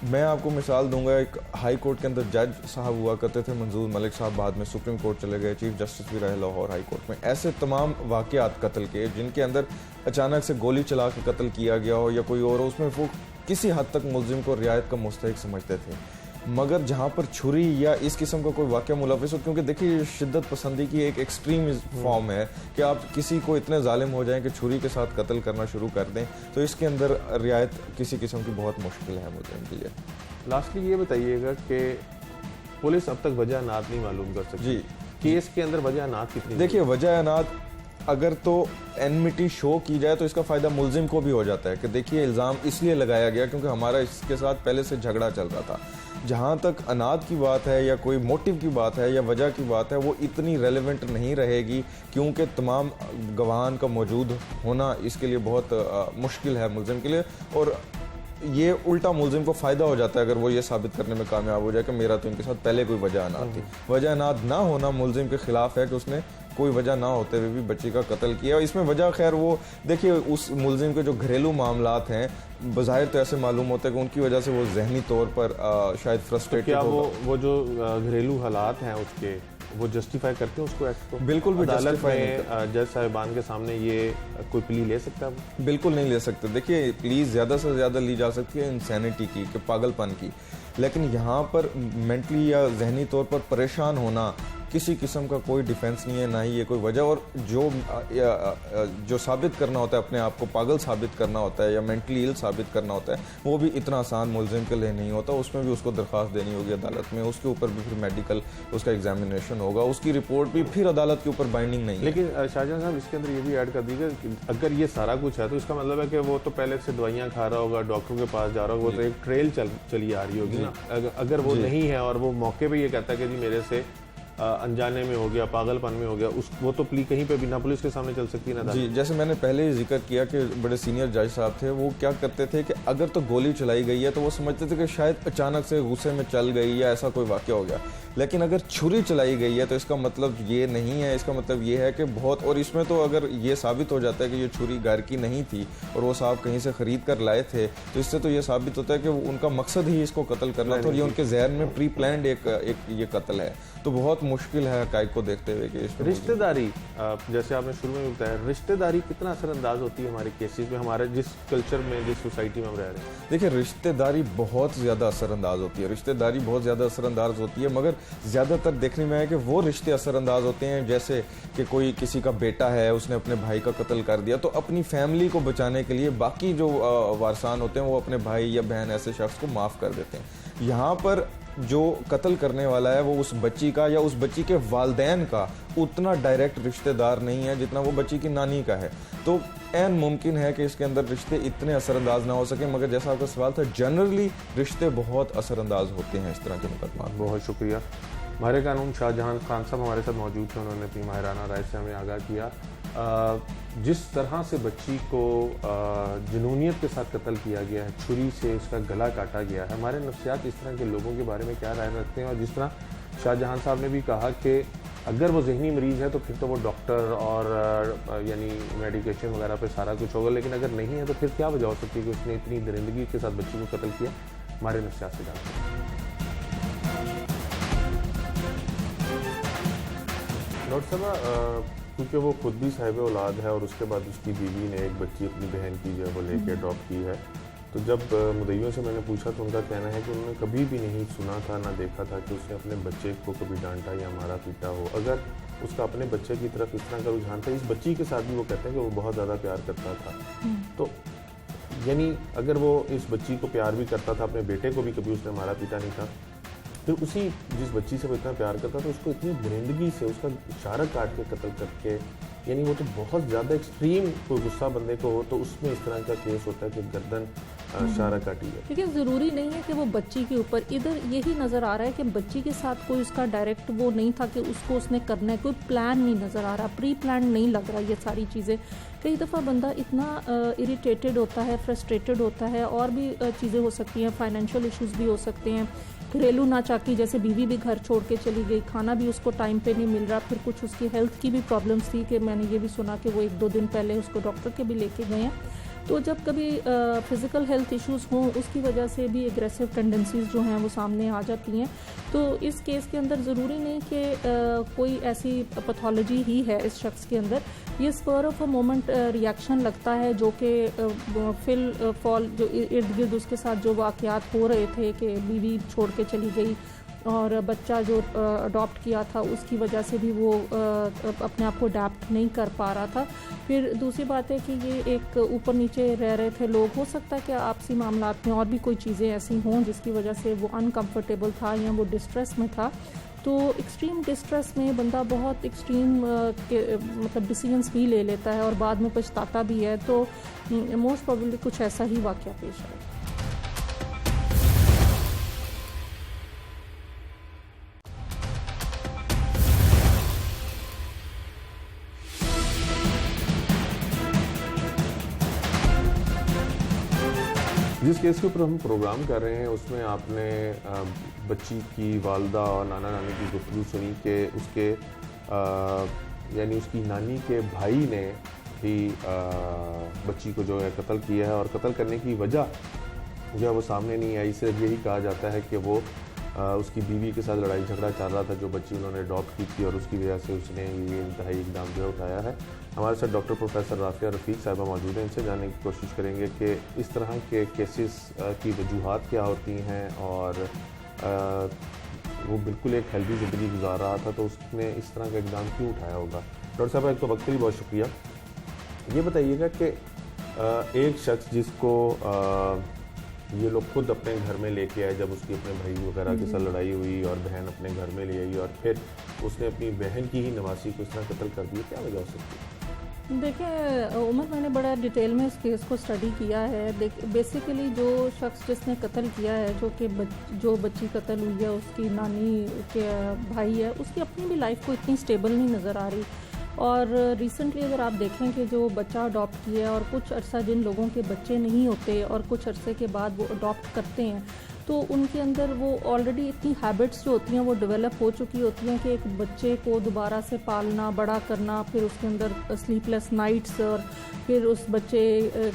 मैं आपको मिसाल दूंगा, एक हाई कोर्ट के अंदर जज साहब हुआ करते थे, मंजूर मलिक साहब, बाद में सुप्रीम कोर्ट चले गए, चीफ जस्टिस भी रहे लाहौर हाई कोर्ट में। ऐसे तमाम वाक़यात कत्ल के जिनके अंदर अचानक से गोली चला के कत्ल किया गया हो या कोई और हो, उसमें वो किसी हद तक मुलजिम को रियायत का मुस्तहिक समझते थे। मगर जहाँ पर छुरी या इस किस्म का कोई वाक़या मुलविस हो, क्योंकि देखिए शिद्दत पसंदी की एक एक्सट्रीम फॉर्म है कि आप किसी को इतने जालिम हो जाएं कि छुरी के साथ कत्ल करना शुरू कर दें, तो इसके अंदर रियायत किसी किस्म की बहुत मुश्किल है मुझे इनके लिए। लास्टली ये बताइएगा कि पुलिस अब तक वजह अनाथ नहीं मालूम कर सकती जी, केस के अंदर वजह अनाथ कितनी? देखिए, वजह अनाथ अगर तो एनमिटी शो की जाए तो इसका फ़ायदा मुलजिम को भी हो जाता है कि देखिए इल्ज़ाम इसलिए लगाया गया क्योंकि हमारा इसके साथ पहले से झगड़ा चल रहा था। जहाँ तक अनाथ की बात है या कोई मोटिव की बात है या वजह की बात है, वो इतनी रेलेवेंट नहीं रहेगी क्योंकि तमाम गवाहान का मौजूद होना इसके लिए बहुत मुश्किल है मुलजिम के लिए, और ये उल्टा मुलजिम को फ़ायदा हो जाता है अगर वो ये साबित करने में कामयाब हो जाए कि मेरा तो इनके साथ पहले कोई वजह अनाथ थी। वजह अनाथ ना होना मुलजिम के ख़िलाफ़ है कि उसने कोई वजह ना होते हुए भी बच्ची का कत्ल किया। इसमें वजह खैर वो देखिए, उस मुलजिम के जो घरेलू मामलात हैं बज़ाहिर तो ऐसे मालूम होता है कि उनकी वजह से वो जहनी तौर पर शायद फ्रस्ट्रेटेड क्या वो जो घरेलू हालात हैं उसके वो जस्टिफाई करते हैं उसको एक्ट को? बिल्कुल भी अदालत में जज साहिबान के सामने ये कोई प्ली ले सकता है? बिल्कुल नहीं ले सकते। देखिए, प्लीज़ ज़्यादा से ज़्यादा ली जा सकती है इंसैनिटी की, कि पागलपन की, लेकिन यहाँ पर मेंटली या जहनी तौर पर परेशान होना किसी किस्म का कोई डिफेंस नहीं है, ना ही ये कोई वजह। और जो साबित करना होता है, अपने आप को पागल साबित करना होता है या मेंटली इल साबित करना होता है, वो भी इतना आसान मुलजिम के लिए नहीं होता। उसमें भी उसको दरख्वास्त देनी होगी अदालत में, उसके ऊपर भी फिर मेडिकल उसका एग्जामिनेशन होगा, उसकी रिपोर्ट भी फिर अदालत के ऊपर बाइंडिंग नहीं है। लेकिन शाहजहां साहब, इसके अंदर ये भी ऐड कर दीजिए कि अगर ये सारा कुछ है तो इसका मतलब है कि वो तो पहले से दवाइयाँ खा रहा होगा, डॉक्टरों के पास जा रहा होगा, वो तो एक ट्रेल चली आ रही होगी ना। अगर वो नहीं है और वो मौके पे ये कहता है कि जी मेरे से अनजाने में हो गया, पागलपन में हो गया, वो तो प्ली कहीं पे भी ना पुलिस के सामने चल सकती है ना। जी, जैसे मैंने पहले ही जिक्र किया कि बड़े सीनियर जज साहब थे, वो क्या करते थे कि अगर तो गोली चलाई गई है तो वो समझते थे कि शायद अचानक से गुस्से में चल गई या ऐसा कोई वाक़या हो गया। लेकिन अगर छुरी चलाई गई है तो इसका मतलब ये नहीं है, इसका मतलब ये है कि बहुत, और इसमें तो अगर ये साबित हो जाता है कि ये छुरी घर की नहीं थी और वो साहब कहीं से ख़रीद कर लाए थे, तो इससे तो ये साबित होता है कि उनका मकसद ही इसको कत्ल करना था और ये उनके जहन में प्री प्लान्ड एक ये कत्ल है। तो बहुत मुश्किल है हक़ाइक़ को देखते हुए कि इसमें रिश्तेदारी, जैसे आपने शुरू में बताया, रिश्तेदारी कितना असरअंदाज होती है हमारे केसेस में, हमारे जिस कल्चर में, जिस सोसाइटी में हम रह रहे हैं। देखिए, रिश्तेदारी बहुत ज़्यादा असरअंदाज होती है, रिश्तेदारी बहुत ज़्यादा असरअंदाज होती है, मगर ज़्यादातर देखने में आया कि वो रिश्ते असरअंदाज होते हैं जैसे कि कोई किसी का बेटा है, उसने अपने भाई का कत्ल कर दिया, तो अपनी फैमिली को बचाने के लिए बाकी जो वारसान होते हैं वो अपने भाई या बहन ऐसे शख्स को माफ़ कर देते हैं। यहाँ पर जो कत्ल करने वाला है वो उस बच्ची का या उस बच्ची के वालिदैन का उतना डायरेक्ट रिश्तेदार नहीं है जितना वो बच्ची की नानी का है। तो ऐन मुमकिन है कि इसके अंदर रिश्ते इतने असरअंदाज ना हो सके, मगर जैसा आपका सवाल था, जनरली रिश्ते बहुत असरअंदाज होते हैं इस तरह के मुकदमा। बहुत शुक्रिया। माहिर कानून शाहजहां खान साहब हमारे साथ मौजूद थे, उन्होंने अपनी माहिराना राय से हमें आगाह किया। जिस तरह से बच्ची को जुनूनियत के साथ कत्ल किया गया है, छुरी से उसका गला काटा गया है, हमारे नफ्सियात इस तरह के लोगों के बारे में क्या राय रखते हैं। और जिस तरह शाहजहां साहब ने भी कहा कि अगर वो जहनी मरीज़ है तो फिर तो वो डॉक्टर और यानी मेडिकेशन वगैरह पे सारा कुछ होगा, लेकिन अगर नहीं है तो फिर क्या वजह हो सकती है कि उसने इतनी दरिंदगी के साथ बच्ची को कत्ल किया। हमारे नफ्सियात से जानते हैं। डॉक्टर साहब, क्योंकि वो खुद भी साहिब औलाद है और उसके बाद उसकी बीवी ने एक बच्ची अपनी बहन की जो है वो लेके अडॉप्ट की है, तो जब मुद्दइयों से मैंने पूछा तो उनका कहना है कि उन्होंने कभी भी नहीं सुना था, ना देखा था कि उसने अपने बच्चे को कभी डांटा या मारा पीटा हो। अगर उसका अपने बच्चे की तरफ इस तरह का रुझान था, इस बच्ची के साथ भी वो कहते हैं कि वो बहुत ज़्यादा प्यार करता था, तो यानी अगर वो इस बच्ची को प्यार भी करता था, अपने बेटे को भी कभी उसने मारा पीटा नहीं था, फिर उसी जिस बच्ची से वो इतना प्यार करता था उसको इतनी दरिंदगी से उसका इशारा काट के कत्ल करके, यानी वो तो बहुत ज़्यादा एक्सट्रीम कोई गुस्सा बंदे को हो तो उसमें इस तरह का केस होता है कि गर्दन इशारा काटी है। लेकिन ज़रूरी नहीं है कि वो बच्ची के ऊपर, इधर यही नज़र आ रहा है कि बच्ची के साथ कोई उसका डायरेक्ट वो नहीं था कि उसको उसने करना है, कोई प्लान नहीं नज़र आ रहा, प्री प्लान नहीं लग रहा ये सारी चीज़ें। कई दफ़ा बंदा इतना इरिटेटेड होता है, फ्रस्ट्रेटेड होता है, और भी चीज़ें हो सकती हैं, फाइनेंशियल इश्यूज़ भी हो सकते हैं, घरेलू नाचाकी, जैसे बीवी भी घर छोड़ के चली गई, खाना भी उसको टाइम पे नहीं मिल रहा, फिर कुछ उसकी हेल्थ की भी प्रॉब्लम्स थी कि मैंने ये भी सुना कि वो 1-2 दिन पहले उसको डॉक्टर के भी लेके गए हैं। तो जब कभी फिज़िकल हेल्थ इश्यूज़ हों, उसकी वजह से भी एग्रेसिव टेंडेंसीज़ जो हैं वो सामने आ जाती हैं। तो इस केस के अंदर ज़रूरी नहीं कि कोई ऐसी पैथोलॉजी ही है इस शख्स के अंदर, ये spur of a moment reaction लगता है जो कि फिल फॉल जो इर्द गिर्द उसके साथ जो वाक़यात हो रहे थे कि बीवी छोड़ के चली गई और बच्चा जो अडॉप्ट किया था उसकी वजह से भी वो अपने आप को अडैप्ट नहीं कर पा रहा था। फिर दूसरी बात है कि ये एक ऊपर नीचे रह रहे थे लोग, हो सकता है कि आपसी मामलात में और भी कोई चीज़ें ऐसी हों जिसकी वजह से वो अनकम्फर्टेबल था या वो डिस्ट्रेस में था। तो एक्सट्रीम डिस्ट्रेस में बंदा बहुत एक्सट्रीम मतलब डिसीजंस भी ले लेता है और बाद में पछताता भी है, तो मोस्ट प्रोबेबली कुछ ऐसा ही वाक़या पेश आएगा। जिस केस के ऊपर हम प्रोग्राम कर रहे हैं उसमें आपने बच्ची की वालदा और नाना नानी की गुफ्तगू सुनी कि उसके यानी उसकी नानी के भाई ने ही बच्ची को जो है कत्ल किया है, और कत्ल करने की वजह जो है वो सामने नहीं आई। सिर्फ यही कहा जाता है कि वो उसकी बीवी के साथ लड़ाई झगड़ा चल रहा था, जो बच्ची उन्होंने अडॉप्ट की थी, और उसकी वजह से उसने ये इंतहाई इक़दाम जो है उठाया है। हमारे साथ डॉक्टर प्रोफेसर राफिया रफ़ीक साहिबा मौजूद हैं, इनसे जानने की कोशिश करेंगे कि इस तरह के केसेस की वजूहात क्या होती हैं और वो बिल्कुल एक हेल्दी ज़िंदगी गुजार रहा था, तो उसने इस तरह का इकदाम क्यों उठाया होगा। डॉक्टर साहब, एक तो वक्त के लिए बहुत शुक्रिया। ये बताइएगा कि एक शख्स जिसको ये लोग खुद अपने घर में लेके आए, जब उसकी अपने भाई वगैरह के साथ लड़ाई हुई और बहन अपने घर में ले आई और फिर उसने अपनी बहन की ही नवासी को इस तरह कत्ल कर दिया, क्या वजह हो सकती है? देखिए उमर, मैंने बड़ा डिटेल में इस केस को स्टडी किया है। बेसिकली जो शख्स जिसने कत्ल किया है, जो बच्ची कत्ल हुई है, उसकी नानी के भाई है, उसकी अपनी भी लाइफ को इतनी स्टेबल नहीं नज़र आ रही। और रिसेंटली अगर आप देखें कि जो बच्चा अडॉप्ट किया है, और कुछ अरसा जिन लोगों के बच्चे नहीं होते और कुछ अरसे के बाद वो अडॉप्ट करते हैं, तो उनके अंदर वो ऑलरेडी इतनी हैबिट्स जो होती हैं वो डेवलप हो चुकी होती हैं कि एक बच्चे को दोबारा से पालना, बड़ा करना, फिर उसके अंदर स्लीपलेस नाइट्स, और फिर उस बच्चे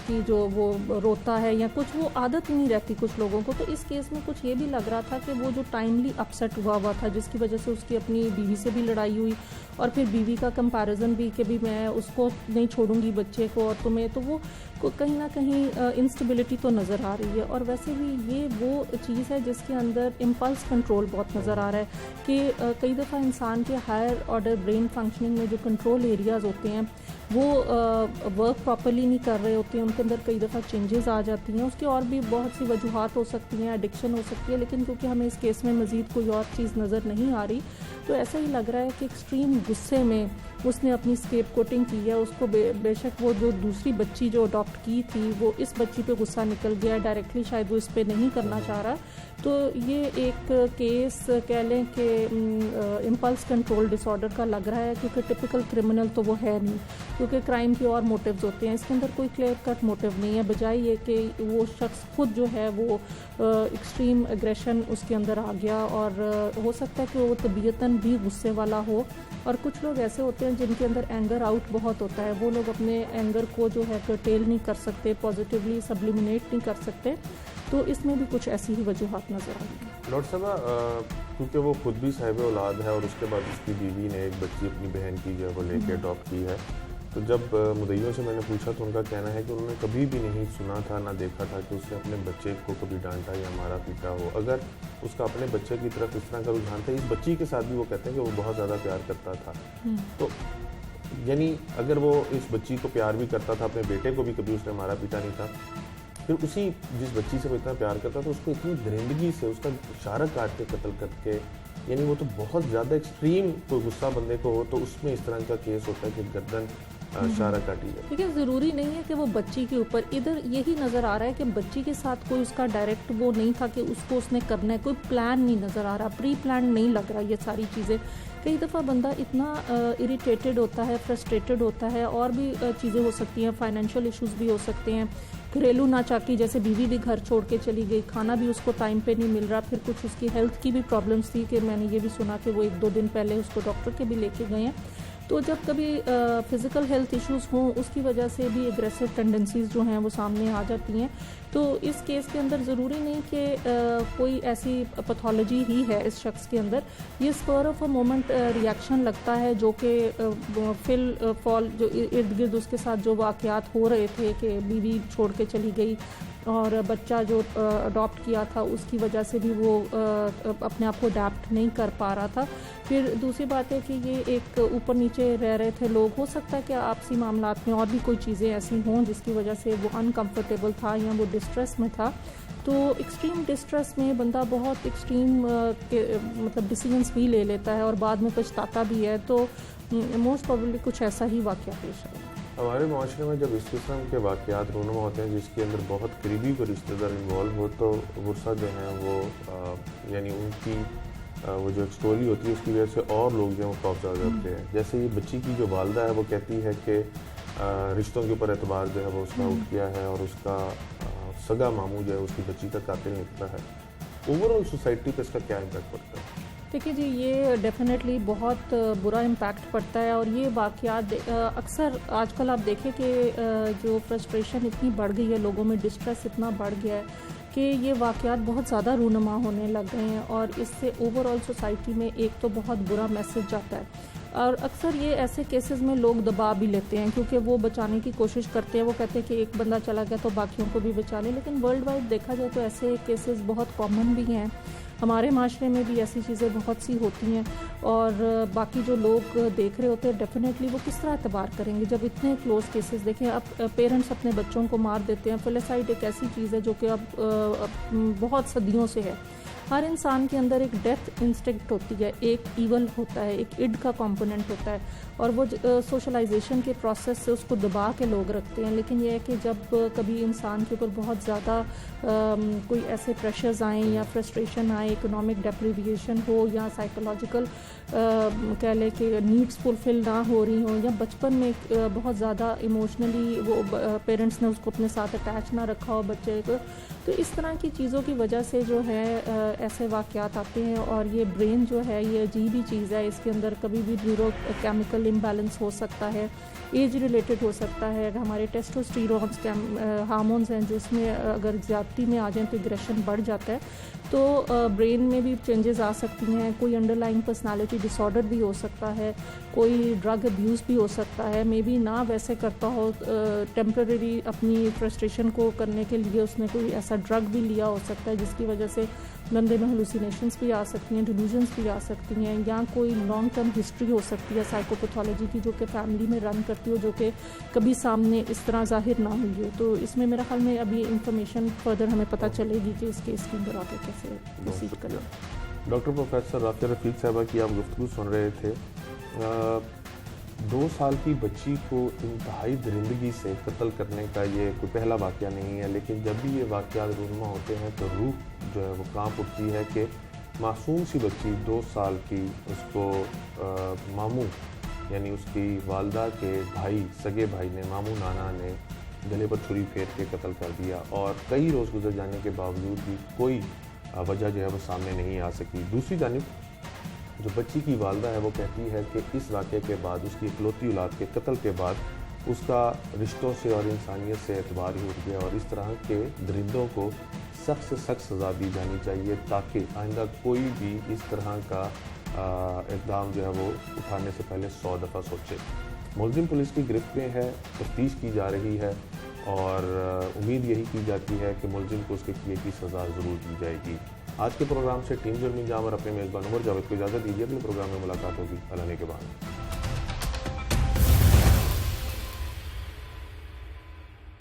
की जो वो रोता है या कुछ, वो आदत नहीं रहती कुछ लोगों को। तो इस केस में कुछ ये भी लग रहा था कि वो जो टाइमली अपसेट हुआ था, जिसकी वजह से उसकी अपनी बीवी से भी लड़ाई हुई, और फिर बीवी का कंपैरिजन भी कि भी मैं उसको नहीं छोड़ूंगी बच्चे को और तुम्हें, तो वो कहीं ना कहीं इंस्टेबिलिटी तो नज़र आ रही है। और वैसे भी ये वो चीज़ है जिसके अंदर इम्पल्स कंट्रोल बहुत नज़र आ रहा है कि कई दफ़ा इंसान के हायर ऑर्डर ब्रेन फंक्शनिंग में जो कंट्रोल एरियाज़ होते हैं वो वर्क प्रॉपर्ली नहीं कर रहे होते हैं, उनके अंदर कई दफ़ा चेंजेस आ जाती हैं। उसकी और भी बहुत सी वजूहात हो सकती हैं, एडिक्शन हो सकती है, लेकिन क्योंकि हमें इस केस में मज़ीद कोई और चीज़ नज़र नहीं आ रही, तो ऐसा ही लग रहा है कि एक्सट्रीम गुस्से में उसने अपनी स्केप कोटिंग की है। उसको बेशक वो जो दूसरी बच्ची जो अडॉप्ट की थी, वो इस बच्ची पे गुस्सा निकल गया, डायरेक्टली शायद वो इस पे नहीं करना चाह रहा। तो ये एक केस कह लें कि इम्पल्स कंट्रोल डिसऑर्डर का लग रहा है, क्योंकि टिपिकल क्रिमिनल तो वो है नहीं, क्योंकि क्राइम के और मोटिव्स होते हैं, इसके अंदर कोई क्लियर कट मोटिव नहीं है। बजाय ये कि वो शख्स खुद जो है वो एक्सट्रीम एग्रेशन उसके अंदर आ गया, और हो सकता है कि वो तबीयतन भी गुस्से वाला हो। और कुछ लोग ऐसे होते हैं जिनके अंदर एंगर आउट बहुत होता है, वो लोग अपने एंगर को जो है कर्टेल नहीं कर सकते, पॉजिटिवली सब्लिमिनेट नहीं कर सकते, तो इसमें भी कुछ ऐसी ही वजूहात नज़र आ रही है। डॉक्टर साहब, क्योंकि वो खुद भी साहिब औलाद है और उसके बाद उसकी बीवी ने एक बच्ची अपनी बहन की जो है वो लेके अडॉप्ट की है, तो जब मुद्दईयों से मैंने पूछा तो उनका कहना है कि उन्होंने कभी भी नहीं सुना था, ना देखा था कि उसने अपने बच्चे को कभी डांटा या मारा पीटा हो। अगर उसका अपने बच्चे की तरफ इस तरह का रुझान था, इस बच्ची के साथ भी वो कहते हैं कि वो बहुत ज़्यादा प्यार करता था। तो यानी अगर वो इस बच्ची को प्यार भी करता था, अपने बेटे को भी कभी उसने मारा पीटा नहीं था, फिर उसी जिस बच्ची से वो इतना प्यार करता था उसको इतनी दरिंदगी से उसका इशारा काट के कत्ल करके, यानी वो तो बहुत ज़्यादा एक्सट्रीम कोई गुस्सा बंदे को हो तो उसमें इस तरह का केस होता है कि गर्दन इशारा काटी जाए। देखिए ज़रूरी नहीं है कि वो बच्ची के ऊपर, इधर यही नज़र आ रहा है कि बच्ची के साथ कोई उसका डायरेक्ट वो नहीं था कि उसको उसने करना है, कोई प्लान नहीं नज़र आ रहा, प्री प्लान नहीं लग रहा ये सारी चीज़ें। कई दफ़ा बंदा इतना इरिटेटेड होता है, फ्रस्ट्रेटेड होता है, और भी चीज़ें हो सकती हैं, फाइनेंशियल इश्यूज़ भी हो सकते हैं, घरेलू नाचाकी, जैसे बीवी भी घर छोड़ के चली गई, खाना भी उसको टाइम पे नहीं मिल रहा, फिर कुछ उसकी हेल्थ की भी प्रॉब्लम्स थी कि मैंने ये भी सुना कि वो 1-2 दिन पहले उसको डॉक्टर के भी लेके गए हैं। तो जब कभी फ़िज़िकल हेल्थ इश्यूज़ हों, उसकी वजह से भी एग्रेसिव टेंडेंसीज़ जो हैं वो सामने आ जाती हैं। तो इस केस के अंदर ज़रूरी नहीं कि कोई ऐसी पैथोलॉजी ही है इस शख्स के अंदर, ये spur of a moment reaction लगता है, जो कि फिल फॉल जो इर्द गिर्द उसके साथ जो वाक़यात हो रहे थे कि बीवी छोड़ के चली गई और बच्चा जो अडॉप्ट किया था उसकी वजह से भी वो अपने आप को अडैप्ट नहीं कर पा रहा था। फिर दूसरी बात है कि ये एक ऊपर नीचे रह रहे थे लोग, हो सकता है कि आपसी मामलात में और भी कोई चीज़ें ऐसी हों जिसकी वजह से वो अनकंफर्टेबल था या वो डिस्ट्रेस में था। तो एक्सट्रीम डिस्ट्रेस में बंदा बहुत एक्सट्रीम मतलब डिसीजंस भी ले लेता है और बाद में पछताता भी है, तो मोस्ट प्रोबेबली कुछ ऐसा ही वाक़या पेश आया। हमारे माशरे में जब इस किस्म के वाक़यात रूनुमा होते हैं जिसके अंदर बहुत करीबी कोई रिश्तेदार इन्वॉल्व हो, तो गुस्सा जो है वो यानी उनकी वो जो एक स्टोरी होती है उसकी वजह से और लोग जो है वो खौफज़दा जाते हैं। जैसे ये बच्ची की जो वालदा है वो कहती है कि रिश्तों के ऊपर एतबार जो है वो उसका उठ गया है और उसका सगा मामू जो है उसकी बच्ची का कातिल निकला है। ओवरऑल सोसाइटी पर इसका क्या इम्पैक्ट पड़ता है? देखिए जी, ये डेफिनेटली बहुत बुरा इम्पैक्ट पड़ता है, और ये वाक़यात अक्सर आजकल आप देखें कि जो फ्रस्ट्रेशन इतनी बढ़ गई है लोगों में, डिस्ट्रेस इतना बढ़ गया है कि ये वाक़यात बहुत ज़्यादा रूनुमा होने लग गए हैं, और इससे ओवरऑल सोसाइटी में एक तो बहुत बुरा मैसेज जाता है। और अक्सर ये ऐसे केसेस में लोग दबा भी लेते हैं, क्योंकि वो बचाने की कोशिश करते हैं, वो कहते हैं कि एक बंदा चला गया तो बाकियों को भी बचा लें, लेकिन वर्ल्ड वाइड देखा जाए तो ऐसे केसेस बहुत कॉमन भी हैं। हमारे माशरे में भी ऐसी चीज़ें बहुत सी होती हैं, और बाकी जो लोग देख रहे होते हैं डेफिनेटली वो किस तरह एतबार करेंगे जब इतने क्लोज केसेस देखें। अब पेरेंट्स अपने बच्चों को मार देते हैं। फिलिसाइड एक ऐसी चीज़ है जो कि अब बहुत सदियों से है। हर इंसान के अंदर एक डेथ इंस्टिंक्ट होती है, एक ईवल होता है, एक इड का कंपोनेंट होता है, और वो सोशलाइजेशन के प्रोसेस से उसको दबा के लोग रखते हैं। लेकिन यह है कि जब कभी इंसान के ऊपर बहुत ज़्यादा कोई ऐसे प्रेशर्स आएँ या फ्रस्ट्रेशन आए, इकोनॉमिक डेप्रिविएशन हो या साइकोलॉजिकल कह लें कि नीड्स फुलफिल ना हो रही हों, या बचपन में बहुत ज़्यादा इमोशनली वो पेरेंट्स ने उसको अपने साथ अटैच ना रखा हो बच्चे को, तो इस तरह की चीज़ों की वजह से जो है ऐसे वाक़यात आते हैं। और ये ब्रेन जो है ये अजीब ही चीज़ है, इसके अंदर कभी भी न्यूरोकेमिकल इम्बैलेंस हो सकता है, एज रिलेटेड हो सकता है। हमारे टेस्टोस्टेरोन्स हार्मोन्स हैं जो उसमें अगर ज़्यादती में आ जाए तो एग्रेशन बढ़ जाता है, तो ब्रेन में भी चेंजेस आ सकती हैं। कोई अंडरलाइंग पर्सनालिटी डिसऑर्डर भी हो सकता है, कोई ड्रग अब्यूज़ भी हो सकता है, मे बी ना वैसे करता हो, टेम्पररी अपनी फ्रस्ट्रेशन को करने के लिए उसने कोई ऐसा ड्रग भी लिया हो सकता है जिसकी वजह से बंदे में हेलुसिनेशंस भी आ सकती हैं, डिल्यूजन्स भी आ सकती हैं, या कोई लॉन्ग टर्म हिस्ट्री हो सकती है साइकोपैथोलॉजी की जो कि फैमिली में रन करती हो, जो कि कभी सामने इस तरह जाहिर ना हुई हो। तो इसमें मेरा ख्याल में अभी इंफॉर्मेशन फर्दर हमें पता चलेगी कि इस केस के अंदर आगे कैसे प्रोसीड करें। डॉक्टर प्रोफेसर राफिया रफ़ीक साहबा की आप गुफ्तगू सुन रहे थे। 2 साल की बच्ची को इंतहाई दरिंदगी से कत्ल करने का ये कोई पहला वाक़या नहीं है, लेकिन जब भी ये वाक़यात रूनुमा होते हैं तो रूह जो है वो कांप उठती है कि मासूम सी बच्ची 2 साल की, उसको मामू यानी उसकी वालदा के भाई, सगे भाई ने, मामू नाना ने गले पर छुरी फेर के कत्ल कर दिया, और कई रोज़ गुजर जाने के बावजूद भी कोई वजह जो है वो सामने नहीं आ सकी। दूसरी जानिब जो बच्ची की वालदा है वो कहती है कि इस वाक़े के बाद, उसकी इकलौती औलाद के कत्ल के बाद, उसका रिश्तों से और इंसानियत से एतबार ही उठ गया, और इस तरह के दरिंदों को सख्त से सख्त सज़ा दी जानी चाहिए ताकि आइंदा कोई भी इस तरह का इक़दाम जो है वो उठाने से पहले 100 दफ़ा सोचे। मुलज़िम पुलिस की गिरफ्त में है, तफ्तीश की जा रही है, और उम्मीद यही की जाती है कि मुलज़िम को उसके किए की सज़ा ज़रूर दी जाएगी। आज के प्रोग्राम से टीम जुर्म इंजाम और अपने मेज़बान उमर जावेद को इजाज़त दीजिए। अगले प्रोग्राम में मुलाकात होगी अल्लाह के बाद।